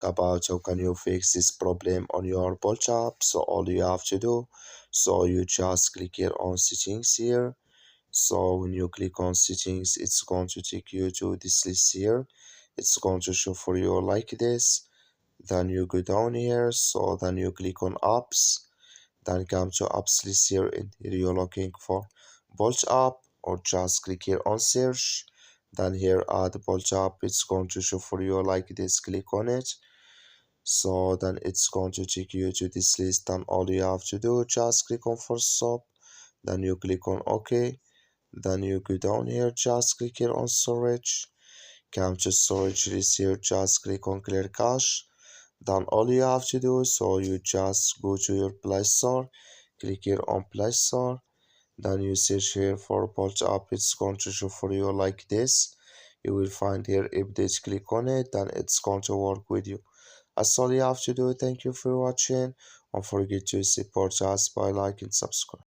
about how can you fix this problem on your Bolt app. So all you have to do, so you just click here on settings here. So when you click on settings, it's going to take you to this list here. It's going to show for you like this. Then you go down here, so then you click on apps, then come to apps list here, and here you're looking for Bolt app, or just click here on search. Then here add Bolt app, it's going to show for you like this. Click on it, so then it's going to take you to this list. Then all you have to do, just click on first stop, then you click on OK. Then you go down here, just click here on storage, come to storage list here, just click on clear cache. Then all you have to do, so you just go to your Play Store, click here on Play Store, then you search here for Bolt app. It's going to show for you like this. You will find here update, click on it, then it's going to work with you. That's all you have to do. Thank you for watching. Don't forget to support us by liking and subscribe.